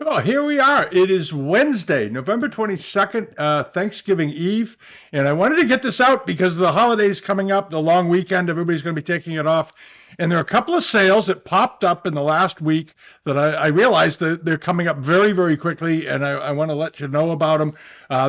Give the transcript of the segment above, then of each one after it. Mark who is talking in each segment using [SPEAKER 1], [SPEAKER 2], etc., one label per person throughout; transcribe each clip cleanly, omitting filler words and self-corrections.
[SPEAKER 1] Oh, here we are. It is Wednesday, November 22nd, Thanksgiving Eve. And I wanted to get this out because the holidays coming up, the long weekend, everybody's going to be taking it off. And there are a couple of sales that popped up in the last week that I realized that they're coming up very, very quickly. And I want to let you know about them.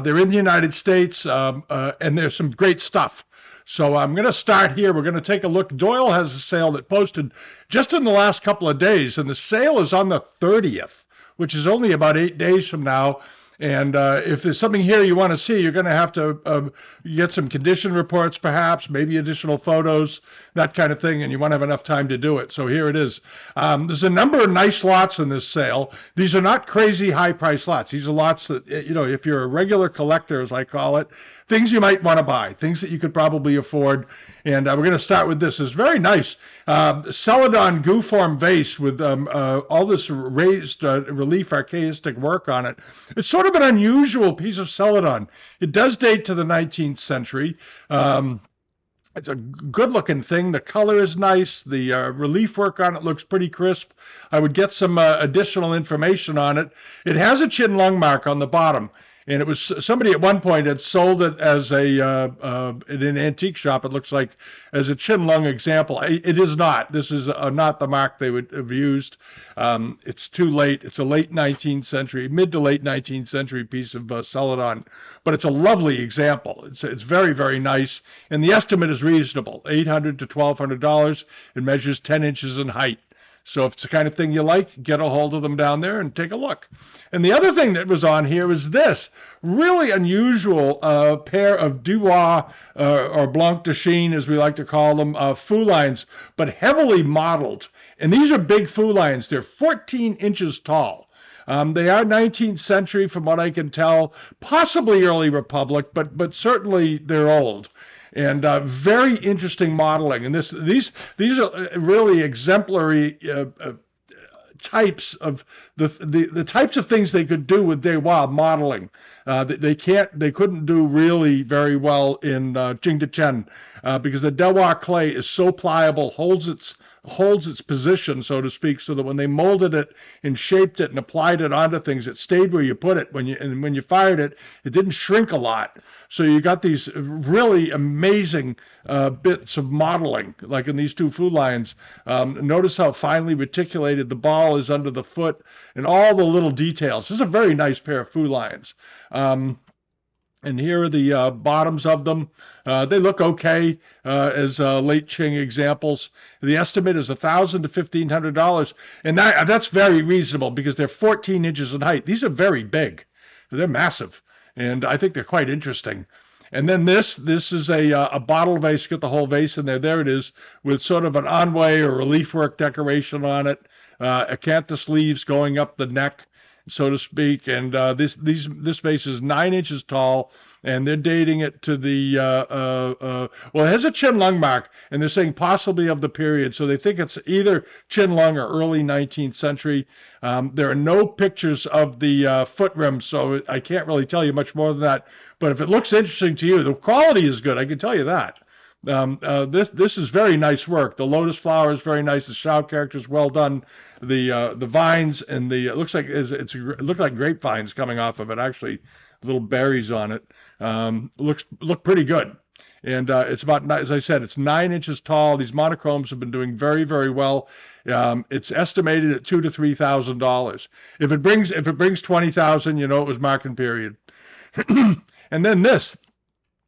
[SPEAKER 1] They're in the United States, and there's some great stuff. So I'm going to start here. We're going to take a look. Doyle has a sale that posted just in the last couple of days, and the sale is on the 30th, which is only about 8 days from now. And if there's something here you want to see, you're going to have to get some condition reports, perhaps, maybe additional photos, that kind of thing, and you want to have enough time to do it. So here it is. There's a number of nice lots in this sale. These are not crazy high-priced lots. These are lots that, if you're a regular collector, as I call it, things you might want to buy, things that you could probably afford. And we're going to start with this. It's very nice. Celadon goo form vase with all this raised relief archaistic work on it. It's sort of an unusual piece of Celadon. It does date to the 19th century. It's a good-looking thing. The color is nice. The relief work on it looks pretty crisp. I would get some additional information on it. It has a chin lung mark on the bottom. And it was somebody at one point had sold it as in an antique shop. It looks like as a chin lung example. It is not. This is not the mark they would have used. It's too late. It's a late 19th century, mid to late 19th century piece of Celadon, but it's a lovely example. It's very, very nice, and the estimate is reasonable, $800 to $1,200. It measures 10 inches in height. So if it's the kind of thing you like, get a hold of them down there and take a look. And the other thing that was on here is this really unusual pair of Dubois or Blanc de Chine, as we like to call them, foulines, but heavily modeled. And these are big foulines. They're 14 inches tall. They are 19th century, from what I can tell, possibly early Republic, but certainly they're old. And very interesting modeling. And these are really exemplary types of the types of things they could do with Dewa modeling. They couldn't do really very well in Jingdechen because the Dewa clay is so pliable, holds its position, so to speak, so that when they molded it and shaped it and applied it onto things, it stayed where you put it. When you fired it, it didn't shrink a lot. So you got these really amazing bits of modeling, like in these two foulines. Notice how finely reticulated the ball is under the foot and all the little details. This is a very nice pair of foulines. And here are the bottoms of them. They look okay as late Qing examples. The estimate is $1,000 to $1,500, and that's very reasonable because they're 14 inches in height. These are very big. They're massive, and I think they're quite interesting. And then this is a bottle vase. Get the whole vase in there. There it is, with sort of an enway or relief work decoration on it. Acanthus leaves going up the neck, so to speak. And this vase is 9 inches tall, and they're dating it to the well, it has a chin lung mark, and they're saying possibly of the period. So they think it's either chin lung or early 19th century. There are no pictures of the foot rim, so I can't really tell you much more than that. But if it looks interesting to you, the quality is good. I can tell you that. This is very nice work. The lotus flower is very nice. The Shao character is well done. The vines and it looks like it looked like grapevines coming off of it. Actually, little berries on it. Look pretty good. And it's about, as I said, it's 9 inches tall. These monochromes have been doing very, very well. It's estimated at $2,000 to $3,000. If it brings $20,000, it was marking period. And then this.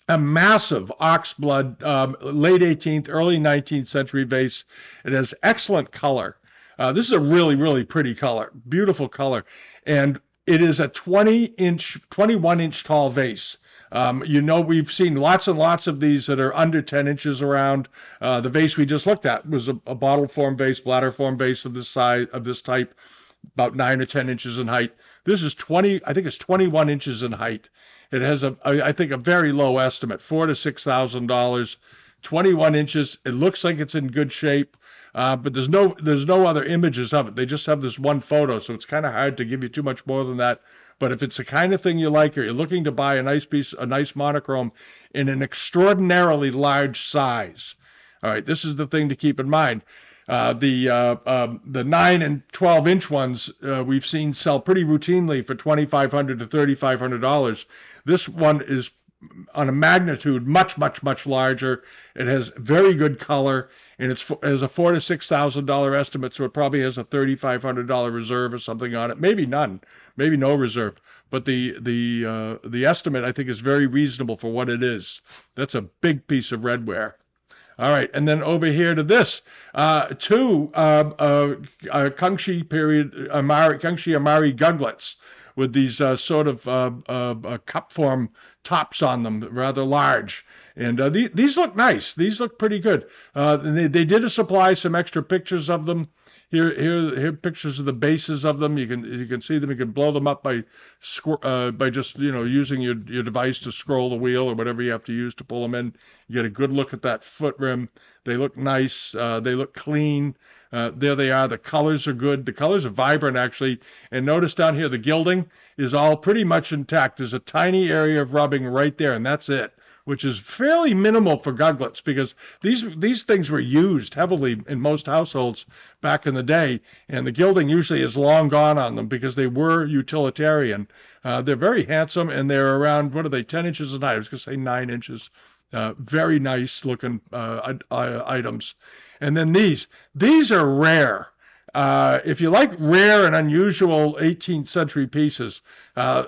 [SPEAKER 1] A massive oxblood, late 18th, early 19th century vase. It has excellent color. This is a really, really pretty color, beautiful color. And it is a 21 inch tall vase. We've seen lots and lots of these that are under 10 inches around. The vase we just looked at was a bottle form vase, bladder form vase of this size, of this type, about 9 or 10 inches in height. This is 21 inches in height. It has I think a very low estimate, $4,000 to $6,000, 21 inches. It looks like it's in good shape, but there's no other images of it. They just have this one photo, so it's kind of hard to give you too much more than that. But if it's the kind of thing you like, or you're looking to buy a nice monochrome in an extraordinarily large size, all right, this is the thing to keep in mind. The 9 and 12-inch ones we've seen sell pretty routinely for $2,500 to $3,500. This one is on a magnitude much larger. It has very good color, and it has a $4,000 to $6,000 estimate, so it probably has a $3,500 reserve or something on it. Maybe none, maybe no reserve. But the estimate, I think, is very reasonable for what it is. That's a big piece of redware. All right, and then over here to this, two Kangxi period Kangxi Amari guglets with these sort of cup form tops on them, rather large. And these look nice. These look pretty good. They did supply some extra pictures of them. Here pictures of the bases of them. You can see them. You can blow them up by just using your device to scroll the wheel or whatever you have to use to pull them in. You get a good look at that foot rim. They look nice. They look clean. There they are. The colors are good. The colors are vibrant, actually. And notice down here, the gilding is all pretty much intact. There's a tiny area of rubbing right there, and that's it, which is fairly minimal for guglets because these things were used heavily in most households back in the day, and the gilding usually is long gone on them because they were utilitarian. They're very handsome, and they're around, 10 inches high? I was going to say 9 inches. Very nice looking items. And then these are rare. If you like rare and unusual 18th century pieces,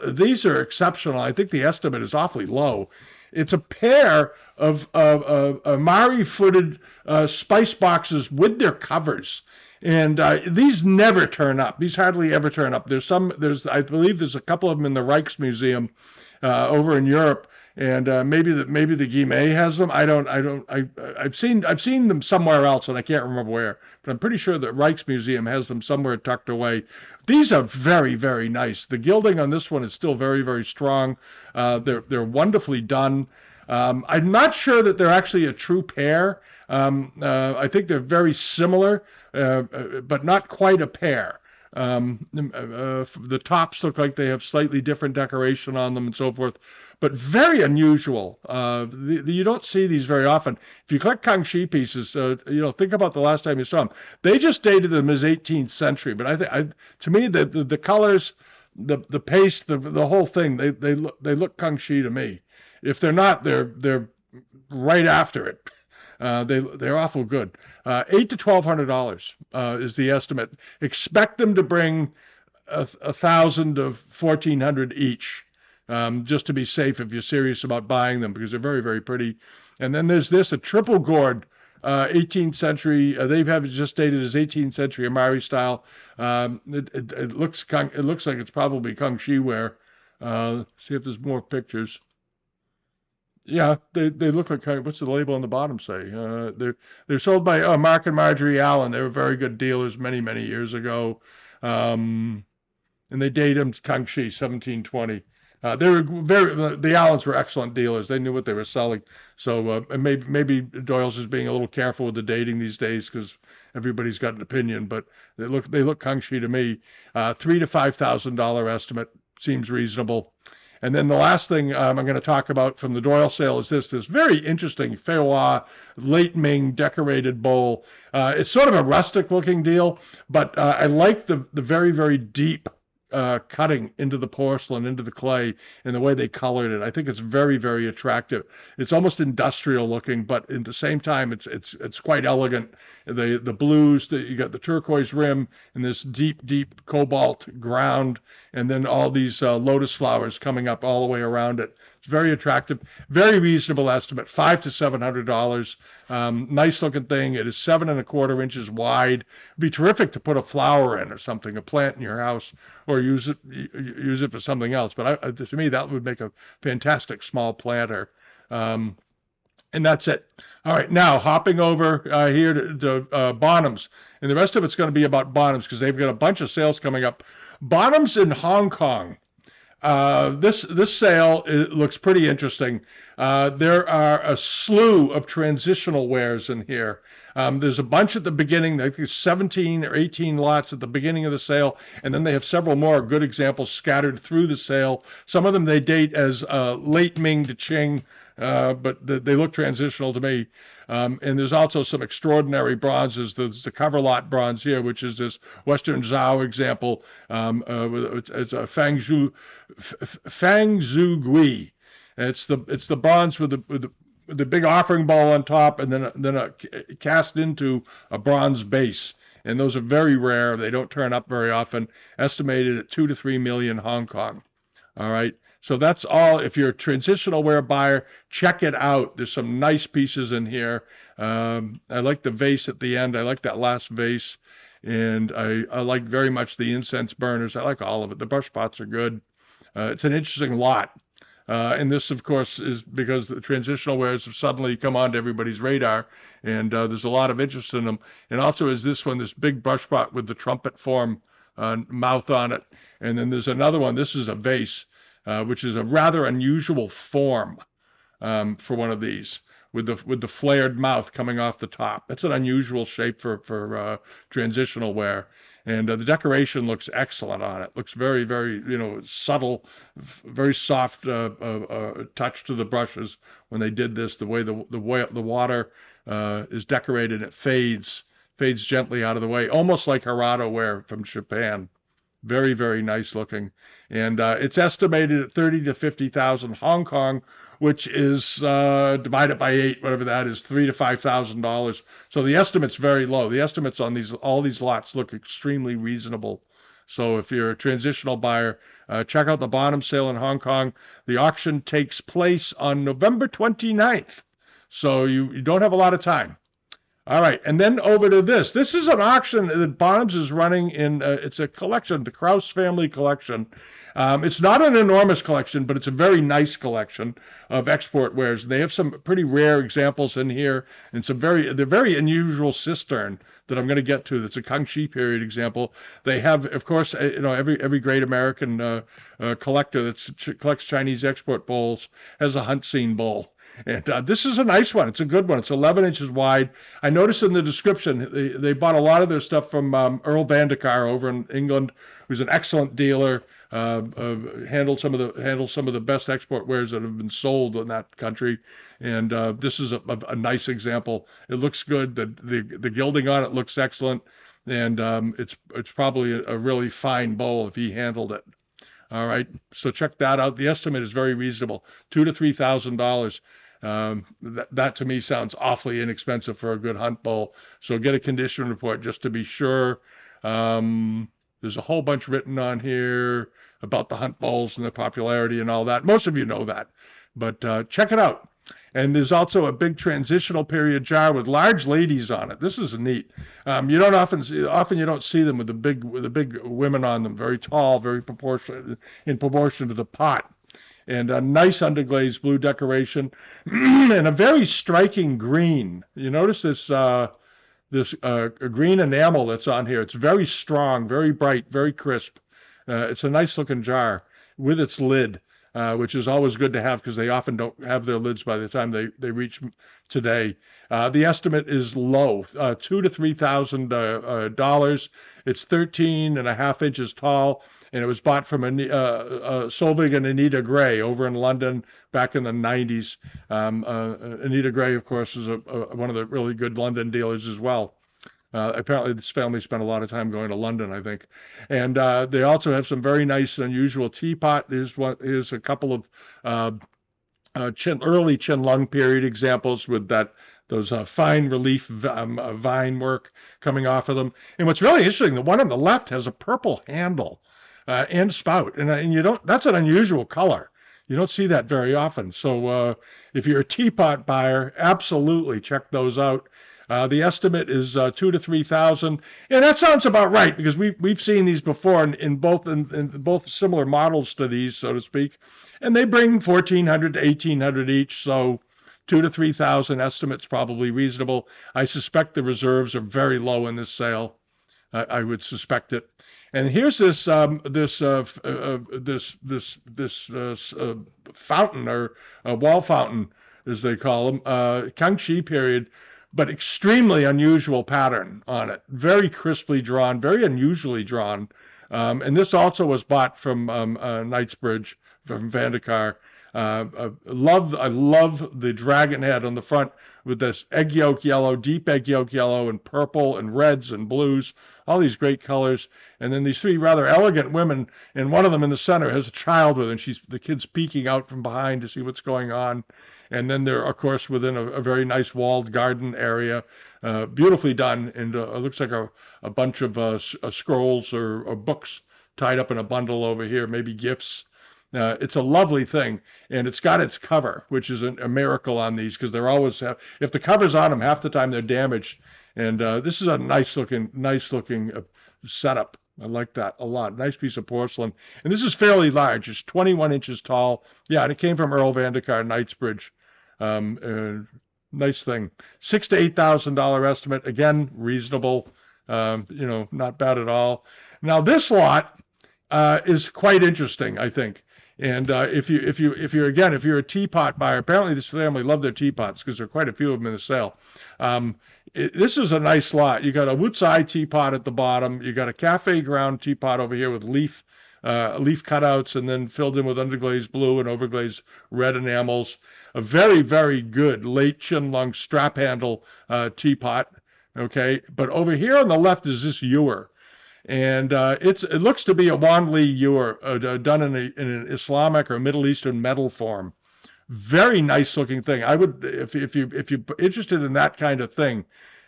[SPEAKER 1] these are exceptional. I think the estimate is awfully low. It's a pair of Amari-footed spice boxes with their covers. And these never turn up. These hardly ever turn up. I believe there's a couple of them in the Rijksmuseum over in Europe. And maybe the Guimet has them. I've seen them somewhere else, and I can't remember where. But I'm pretty sure that Rijksmuseum has them somewhere tucked away. These are very, very nice. The gilding on this one is still very, very strong. They're wonderfully done. I'm not sure that they're actually a true pair. I think they're very similar, but not quite a pair. The tops look like they have slightly different decoration on them and so forth, but very unusual. You don't see these very often. If you collect Kangxi pieces, think about the last time you saw them. They just dated them as 18th century, but to me, the colors, the paste, the whole thing, they look Kangxi to me. If they're not, they're right after it. They're awful good. $800 to $1,200 is the estimate. Expect them to bring $1,000 to $1,400 each, just to be safe if you're serious about buying them, because they're very, very pretty. And then there's a triple gourd 18th century. They have it just dated as 18th century Amari style. It looks like it's probably Kangxi ware. See if there's more pictures. Yeah, they look like, what's the label on the bottom say? They're sold by Mark and Marjorie Allen. They were very good dealers many years ago, and they date them Kangxi 1720. The Allens were excellent dealers. They knew what they were selling. So maybe Doyle's just being a little careful with the dating these days because everybody's got an opinion. But they look Kangxi to me. $3,000 to $5,000 estimate seems reasonable. And then the last thing I'm going to talk about from the Doyle sale is this very interesting Feiwa late Ming decorated bowl. It's sort of a rustic looking deal, but I like the very, very deep cutting into the porcelain, into the clay, and the way they colored it. I think it's very, very attractive. It's almost industrial looking, but at the same time, it's quite elegant. The blues, you got the turquoise rim and this deep cobalt ground, and then all these lotus flowers coming up all the way around it. It's very attractive, very reasonable estimate, $500 to $700. Nice looking thing. It is 7 1/4 inches wide. It'd be terrific to put a flower in or something, a plant in your house, or use it for something else. But to me, that would make a fantastic small planter. And that's it. All right, now hopping over here to Bonhams, and the rest of it's going to be about Bonhams because they've got a bunch of sales coming up. Bonhams in Hong Kong. This sale looks pretty interesting. There are a slew of transitional wares in here. There's a bunch at the beginning. I think there's 17 or 18 lots at the beginning of the sale, and then they have several more good examples scattered through the sale. Some of them they date as late Ming to Qing, but they look transitional to me. And there's also some extraordinary bronzes. There's the cover lot bronze here, which is this Western Zhao example. It's a Fang Zhu Gui. It's the bronze with the big offering bowl on top, and then cast into a bronze base. And those are very rare. They don't turn up very often. Estimated at 2 to 3 million Hong Kong. All right. So that's all. If you're a transitional wear buyer, check it out. There's some nice pieces in here. I like the vase at the end. I like that last vase. And I like very much the incense burners. I like all of it. The brush pots are good. It's an interesting lot. And this, of course, is because the transitional wares have suddenly come onto everybody's radar, and there's a lot of interest in them. And also is this one, this big brush pot with the trumpet form mouth on it. And then there's another one. This is a vase, which is a rather unusual form for one of these, with the flared mouth coming off the top. It's an unusual shape for transitional wear. And the decoration looks excellent on it. Looks very, very, subtle, very soft touch to the brushes when they did this. The way the water is decorated, it fades gently out of the way, almost like Harada ware from Japan. Very, very nice looking. And it's estimated at 30 to 50,000 Hong Kong, which is divided by 8, whatever that is, $3,000 to $5,000. So the estimate's very low. The estimates on all these lots look extremely reasonable. So if you're a transitional buyer, check out the Bonhams sale in Hong Kong. The auction takes place on November 29th. So you don't have a lot of time. All right, and then over to this. This is an auction that Bonhams is running in. It's a collection, the Krause family collection. It's not an enormous collection, but it's a very nice collection of export wares. They have some pretty rare examples in here, and they're very unusual cistern that I'm going to get to. That's a Kangxi period example. They have, of course, every great American collector that collects Chinese export bowls has a hunt scene bowl. And this is a nice one. It's a good one. It's 11 inches wide. I noticed in the description they bought a lot of their stuff from Earl Vandekar over in England, who's an excellent dealer. Handled some of the best export wares that have been sold in that country. And this is a nice example. It looks good. The gilding on it looks excellent, and it's probably a really fine bowl if he handled it. All right, so check that out. The estimate is very reasonable, $2,000 to $3,000. That to me sounds awfully inexpensive for a good hunt bowl. So get a condition report just to be sure. There's a whole bunch written on here about the hunt bowls and the popularity and all that. Most of you know that, but check it out. And there's also a big transitional period jar with large ladies on it. This is neat. You don't often you don't see them with the big women on them, very tall, very in proportion to the pot. And a nice underglazed blue decoration and a very striking green. You notice this green enamel that's on here. It's very strong, very bright, very crisp. It's a nice looking jar with its lid, which is always good to have because they often don't have their lids by the time they reach today. The estimate is low, $2,000 to $3,000. It's 13.5 inches tall, and it was bought from Solvig and Anita Gray over in London back in the 90s. Anita Gray, of course, is one of the really good London dealers as well. Apparently, this family spent a lot of time going to London, I think. And they also have some very nice, unusual teapot. Here's a couple of early Qianlong period examples with those fine relief vine work coming off of them. And what's really interesting, the one on the left has a purple handle and spout, and you don't. That's an unusual color. You don't see that very often. So if you're a teapot buyer, absolutely check those out. The estimate is $2,000 to $3,000, and that sounds about right because we've seen these before in both similar models to these, so to speak, and they bring $1,400 to $1,800 each. So $2,000 to $3,000 estimate's probably reasonable. I suspect the reserves are very low in this sale. I would suspect it. And here's this fountain or wall fountain, as they call them, Kangxi period, but extremely unusual pattern on it. Very crisply drawn, very unusually drawn. And this also was bought from Knightsbridge, from Vandekar. I love the dragon head on the front with this egg yolk yellow, deep egg yolk yellow, and purple, and reds, and blues, all these great colors. And then these three rather elegant women, and one of them in the center has a child with her, and the kid's peeking out from behind to see what's going on. And then they're, of course, within a very nice walled garden area, beautifully done, and it looks like a bunch of scrolls or books tied up in a bundle over here, maybe gifts. It's a lovely thing, and it's got its cover, which is a miracle on these, because they're always if the cover's on them, half the time they're damaged. And this is a nice looking setup. I like that a lot. Nice piece of porcelain, and this is fairly large. It's 21 inches tall. Yeah, and it came from Earl Vandecar, Knightsbridge. Nice thing. $6,000 to $8,000 estimate. Again, reasonable. Not bad at all. Now this lot is quite interesting, I think. And if you're a teapot buyer, apparently this family loved their teapots because there are quite a few of them in the sale. This is a nice lot. You got a Woodside teapot at the bottom. You got a cafe ground teapot over here with leaf cutouts, and then filled in with underglazed blue and overglazed red enamels. A very, very good late chin-lung strap handle teapot. Okay, but over here on the left is this ewer. And it looks to be a Wanli ewer done in an Islamic or Middle Eastern metal form. Very nice looking thing. I would, if you're interested in that kind of thing,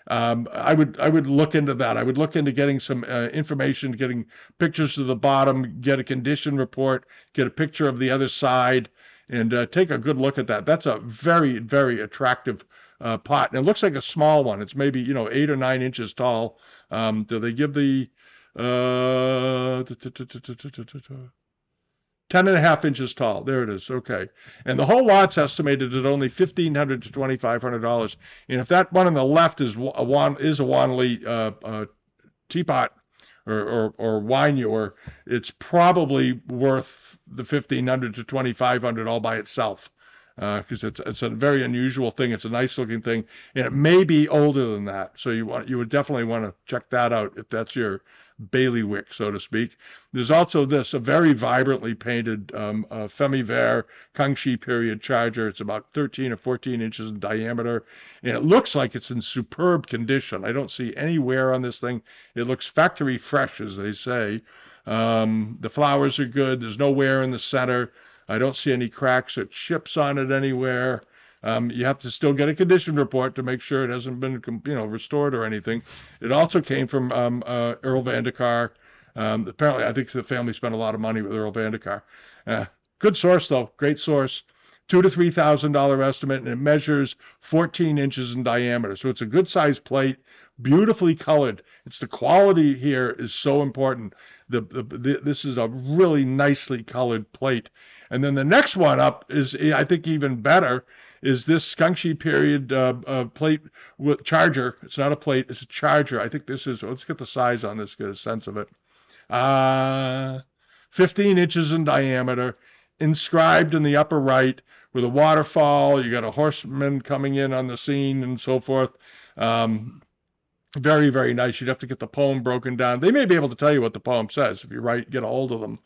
[SPEAKER 1] I would look into that. I would look into getting some information, getting pictures of the bottom, get a condition report, get a picture of the other side, and take a good look at that. That's a very, very attractive pot, and it looks like a small one. It's maybe 8 or 9 inches tall. Do they give the 10.5 inches tall? There it is. Okay, and the whole lot's estimated at only $1,500 to $2,500. And if that one on the left is a Wanli teapot or wine ewer, it's probably worth the $1,500 to $2,500 all by itself. Because it's a very unusual thing. It's a nice looking thing, and it may be older than that. So you would definitely want to check that out if that's your bailiwick, so to speak. There's also a very vibrantly painted Femi-Vert Kangxi period charger. It's about 13 or 14 inches in diameter, and it looks like it's in superb condition. I don't see any wear on this thing. It looks factory fresh, as they say. The flowers are good. There's no wear in the center. I don't see any cracks or chips on it anywhere. You have to still get a condition report to make sure it hasn't been, restored or anything. It also came from Earl Vandecar. Apparently, I think the family spent a lot of money with Earl Vandecar. Good source, though. Great source. $2,000 to $3,000 estimate, and it measures 14 inches in diameter. So it's a good-sized plate, beautifully colored. It's the quality here is so important. This is a really nicely colored plate. And then the next one up is, I think, even better, is this Kangxi period plate with charger. It's not a plate, it's a charger. I think this is, let's get the size on this, get a sense of it. 15 inches in diameter, inscribed in the upper right with a waterfall. You got a horseman coming in on the scene and so forth. Very, very nice. You'd have to get the poem broken down. They may be able to tell you what the poem says if you get a hold of them.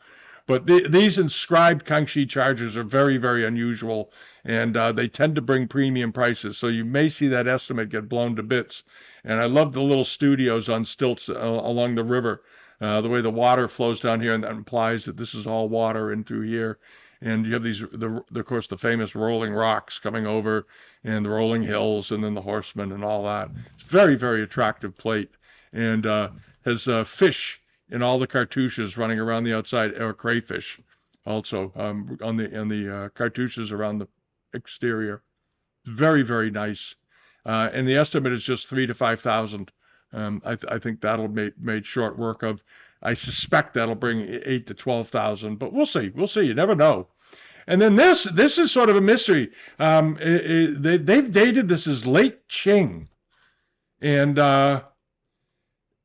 [SPEAKER 1] But these inscribed Kangxi chargers are very, very unusual, and they tend to bring premium prices. So you may see that estimate get blown to bits. And I love the little studios on stilts along the river, the way the water flows down here, and that implies that this is all water in through here. And you have of course, the famous rolling rocks coming over, and the rolling hills, and then the horsemen and all that. It's very, very attractive plate, and has fish in all the cartouches running around the outside, or crayfish also on the cartouches around the exterior. Very, very nice. And the estimate is just $3,000 to $5,000. I think that'll made short work of. I suspect that'll bring $8,000 to $12,000, but we'll see. We'll see. You never know. And then this is sort of a mystery. They've dated this as late Qing, and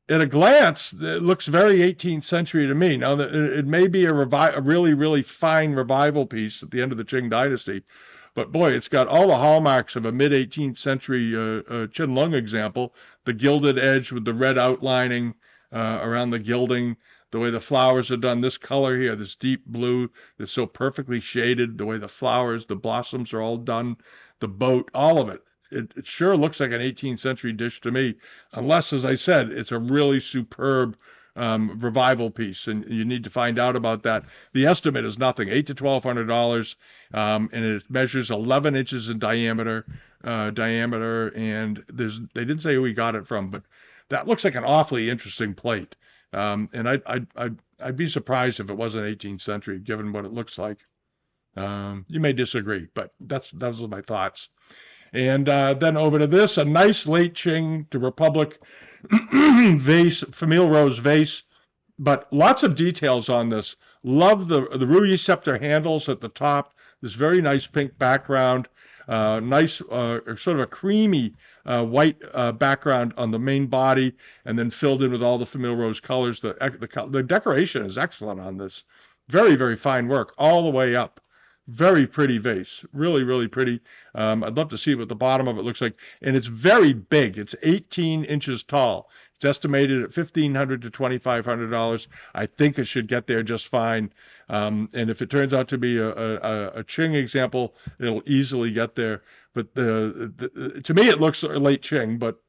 [SPEAKER 1] at a glance, it looks very 18th century to me. Now, it may be a really, really fine revival piece at the end of the Qing dynasty, but boy, it's got all the hallmarks of a mid-18th century Qianlong example. The gilded edge with the red outlining around the gilding, the way the flowers are done, this color here, this deep blue that's so perfectly shaded, the way the flowers, the blossoms are all done, the boat, all of it. it sure looks like an 18th century dish to me, unless, as I said, it's a really superb revival piece, and you need to find out about that. The estimate is nothing, $800 to $1,200, and it measures 11 inches in diameter, and they didn't say who he got it from, but that looks like an awfully interesting plate. And I'd be surprised if it wasn't 18th century, given what it looks like. You may disagree, but those are my thoughts. And then over to this, a nice late Qing to Republic vase, Famille Rose vase, but lots of details on this. Love the ruby scepter handles at the top. This very nice pink background, nice sort of a creamy white background on the main body, and then filled in with all the Famille Rose colors. The decoration is excellent on this. Very, very fine work all the way up. Very pretty vase. Really, really pretty. I'd love to see what the bottom of it looks like. And it's very big. It's 18 inches tall. It's estimated at $1,500 to $2,500. I think it should get there just fine. And if it turns out to be a Qing example, it'll easily get there. But to me, it looks late Qing, but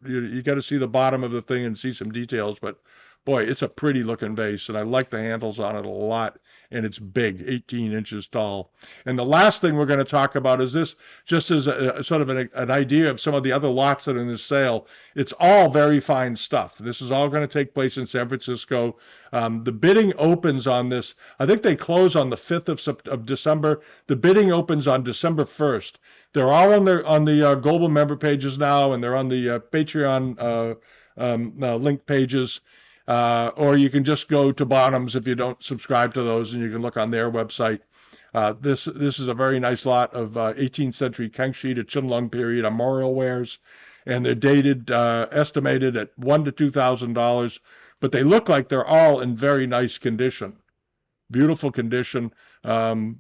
[SPEAKER 1] you got to see the bottom of the thing and see some details. But boy, it's a pretty looking vase, and I like the handles on it a lot. And it's big, 18 inches tall. And the last thing we're going to talk about is this, just as a sort of an idea of some of the other lots that are in this sale. It's all very fine stuff. This is all going to take place in San Francisco. The bidding opens on this. I think they close on the 5th of December. The bidding opens on December 1st. They're all on the global member pages now, and they're on the Patreon link pages. Or you can just go to Bonhams if you don't subscribe to those, and you can look on their website. This is a very nice lot of 18th century Kangxi to Qianlong period memorial wares, and they're dated, estimated at $1,000 to $2,000, but they look like they're all in very nice condition, beautiful condition. So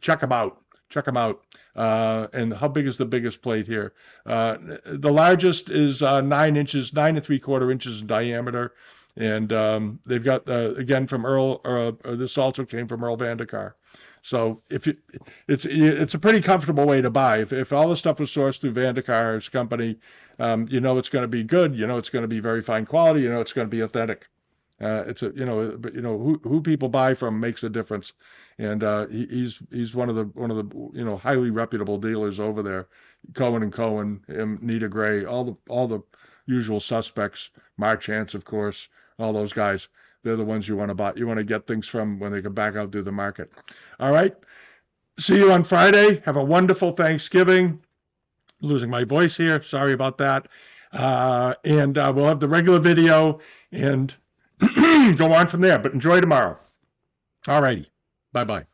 [SPEAKER 1] check them out. Check them out. And how big is the biggest plate here? The largest is 9 inches, 9 3/4 inches in diameter. And they've got, again, from Earl, this also came from Earl Vandekar. So it's a pretty comfortable way to buy. If all the stuff was sourced through Vandekar's company, you know it's going to be good. You know it's going to be very fine quality. You know it's going to be authentic. Who people buy from makes a difference, and he's one of the highly reputable dealers over there. Cohen and Cohen, Nita Gray, all the usual suspects. Marchance, of course, all those guys. They're the ones you want to buy. You want to get things from when they come back out through the market. All right. See you on Friday. Have a wonderful Thanksgiving. Losing my voice here. Sorry about that. And we'll have the regular video and go on from there, but enjoy tomorrow. All righty. Bye-bye.